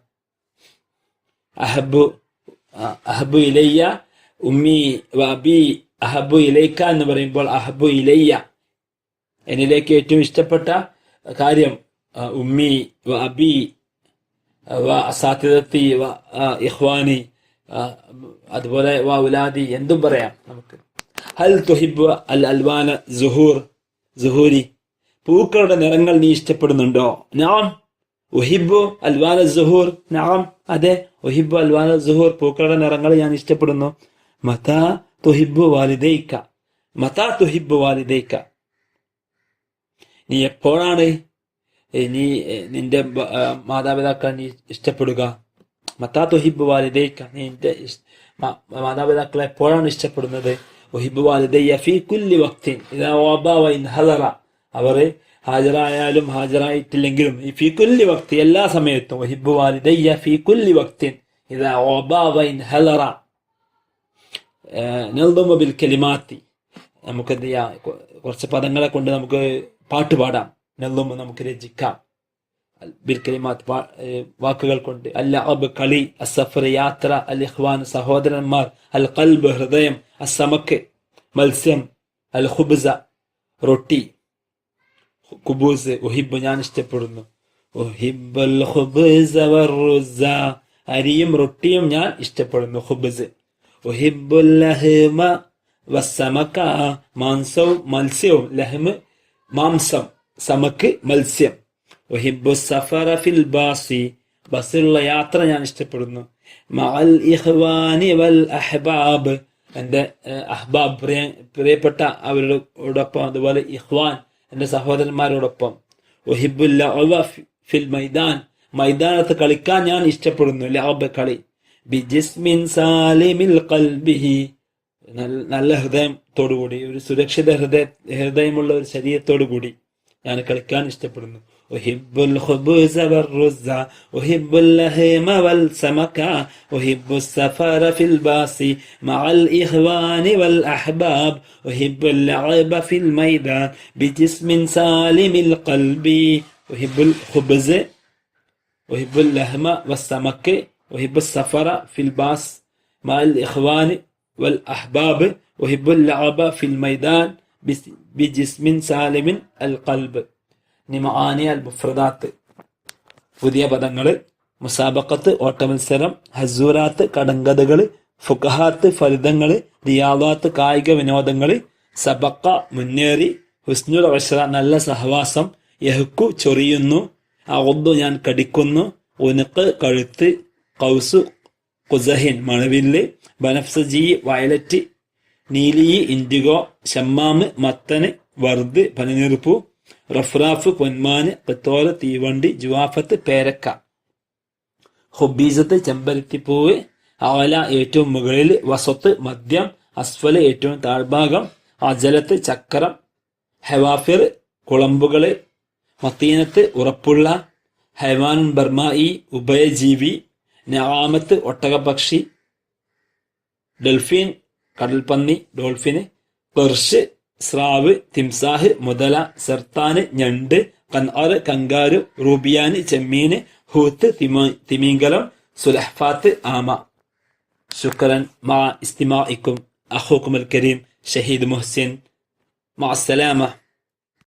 അഹബ്ബു ഇലയ്യ ഉമ്മി വഅബി. അഹബ്ബു ഇലൈക എന്ന് പറയുമ്പോൾ അഹബ്ബു ഇലയ്യ എന്നിലേക്ക് ഏറ്റവും ഇഷ്ടപ്പെട്ട കാര്യം ഉമ്മി വഅബി വ അസാത്തിദത്തി വ ഇഖ്വാനി അതുപോലെ വ ഉലാദി എന്തും പറയാം നമുക്ക്. ഹൽ തുഹിബ്ബു അൽ അൽവാന സുഹൂരി പൂക്കളുടെ നിറങ്ങൾ നീ ഇഷ്ടപ്പെടുന്നുണ്ടോ? നാം ഉഹിബ്ബു അൽവാന സുഹൂർ. നാം അതെ. ഉഹിബ്ബു അൽവാന സുഹൂർ പൂക്കളുടെ നിറങ്ങൾ ഞാൻ ഇഷ്ടപ്പെടുന്നു. മതാ തുഹിബ്ബു വാലിദൈക മതാ തുഹിബ്ബു വാലിദൈക നീ എപ്പോഴാണ് നീ നിന്റെ മാതാപിതാക്കളെ നീ ഇഷ്ടപ്പെടുക? മതാ തുഹിബ്ബു വാലിദൈക നീ നിന്റെ മാതാപിതാക്കളെ എപ്പോഴാണ് ഇഷ്ടപ്പെടുന്നത്? ഉഹിബ്ബു വാലിദയ്യ ഫീ കുല്ലി വഖ്തിൻ ഇദാ വബാ വ ഇൻ ഹദറ അവർ ഹാജരായാലും ഹാജരായിട്ടില്ലെങ്കിലും ഫീ കുല്ലി വഖ്തി എല്ലാ സമയത്തും. ഉഹിബ്ബു വാലിദയ്യ ഫീ കുല്ലി വഖ്തിൻ ഇദാ വബാ വ ഇൻ ഹദറ. നൽദുമു ബിൽ കലിമാത്തി നമുക്ക് എന്ത് ചെയ്യാം? കുറച്ച് പദങ്ങളെ കൊണ്ട് നമുക്ക് പാട്ട് പാടാം. നൽദുമു നമുക്ക് രചിക്കാം. ബിൽ കലിമാത്ത് വാക്കുകൾ കൊണ്ട്. അൽ ലഅബ് കളി, അസ്സഫർ യാത്ര, അൽ ഇഖ്വാൻ സഹോദരന്മാർ, അൽ ഖൽബ് ഹൃദയം, അസ്സമക്ക് മത്സ്യം, അൽ ഖുബ്സ റൊട്ടി, കുബൂസ്. ഉഹിബ്ബു ഞാൻ ഇഷ്ടപ്പെടുന്നു. ഉഹിബ്ബുൽ ഖുബ്സ വറുസ്സ അരിയും റൊട്ടിയും ഞാൻ ഇഷ്ടപ്പെടുന്നു. ഖുബ്സ്. ഉഹിബ്ബുൽ ലഹ്മ വസ്സമക മാംസവും മത്സ്യവും. ലഹ്മ് മാംസം, സമക്ക് മത്സ്യം. ഉഹിബ്ബു സഫറ ഫിൽ ബാസി ബസ്സിലുള്ള യാത്ര ഞാൻ ഇഷ്ടപ്പെടുന്നു. മഅൽ ഇഖ്വാനി വൽ അഹ്ബാബ് എൻ്റെ അഹ്ബാബ് പ്രിയപ്പെട്ട അവരോടൊപ്പം. അതുപോലെ ഇഖ്വാൻ എൻ്റെ സഹോദരന്മാരോടൊപ്പം. ഉഹിബ്ബുൽ ലഅബ ഫിൽ മൈദാൻ മൈതാനത്ത് കളിക്കാൻ ഞാൻ ഇഷ്ടപ്പെടുന്നു. ലഅബ് കളി. ബിജിസ്മിൻ സാലിമിൽ ഖൽബിഹി നല്ല ഹൃദയത്തോടുകൂടി, ഒരു സുരക്ഷിത ഹൃദയമുള്ള ഒരു ശരീരത്തോടു കൂടി ഞാൻ കളിക്കാൻ ഇഷ്ടപ്പെടുന്നു. ഉഹിബ്ബുൽ ഖുബൂസ വർ-റുസ്സ ഉഹിബ്ബുൽ ലഹീമ വൽ സമക ഉഹിബ്ബുസ് സഫറ ഫിൽ ബാസി മഅൽ ഇഖ്വാനി വൽ അഹ്ബാബ് ഉഹിബ്ബുൽ ലഅബ ഫിൽ മൈദാൻ ബിജിസ്മിൻ സാലിമിൽ ഖൽബി. ഉഹിബ്ബുൽ ഖുബൂസ ഉഹിബ്ബുൽ ലഹ്മ വസ്സമക ഉഹിബ്ബുസ് സഫറ ഫിൽ ബാസ് മഅൽ ഇഖ്വാനി വൽ അഹ്ബാബ് ഉഹിബ്ബുൽ ലഅബ ഫിൽ മൈദാൻ ബിജിസ്മിൻ സാലിമിൻ അൽ ഖൽബ്. നിമആനി അൽ മുഫ്രദാത്ത് പുതിയ പദങ്ങള്, മുസാബഖത്ത് ഓട്ടമത്സരം, ഹസൂറാത്ത് കടങ്കഥകള്, ഫുഖഹാത്ത് ഫലിതങ്ങള്, റിയാദാത്ത് കായിക വിനോദങ്ങള്, സബക്ക മുന്നേറി, ഹുസ്നുൽ ഉശ്ര നല്ല സഹവാസം, യഹ്കു ചൊറിയുന്നു, അഉദ്ദു ഞാൻ കടിക്കുന്നു, ഉനുഖ് കഴുത്ത്, ഖൗസു ഖുസഹിൻ മണവില്ല്, ബനഫ്സജി വയലറ്റ്, നീലി ഇൻഡിഗോ, ഷമ്മാമ് മത്തന്, വർദ് പനിനീർപ്പൂ, റഫ്രാഫ് പൊന്മാന്, പെത്തോല തീവണ്ടി, ജുവാഫത്ത് പേരക്ക, ഹുബീസത്ത് ചെമ്പരത്തിപ്പൂവ്, അവല ഏറ്റവും മുകളിൽ, വസത്ത് മധ്യം, അസ്ഫല് ഏറ്റവും താഴ്ഭാഗം, അജലത്ത് ചക്രം, ഹെവാഫിർ കുളമ്പുകള്, മത്തീനത്ത് ഉറപ്പുള്ള, ഹൈവാൻ ബർമായി ഉഭയജീവി, നആമത്ത് ഒട്ടകപക്ഷി, ഡൽഫിൻ കടൽപ്പന്നി ഡോൾഫിന്, പെർഷ് സ്രാവ്, തിംസാഹ് മുതല, സർത്താന് ഞണ്ട്, കൻആറ് കങ്കാരു, റൂബിയാന് ചെമ്മീന്, ഹൂത്ത് തിമിംഗലം, സുലഹ്ഫാത്ത് ആമ. ശുക്രൻ മാ ഇസ്തിമാഇക്കും അഖൂക്കുമുൽ കരീം ഷഹീദ് മുഹ്സിൻ. മഅസ്സലാമ.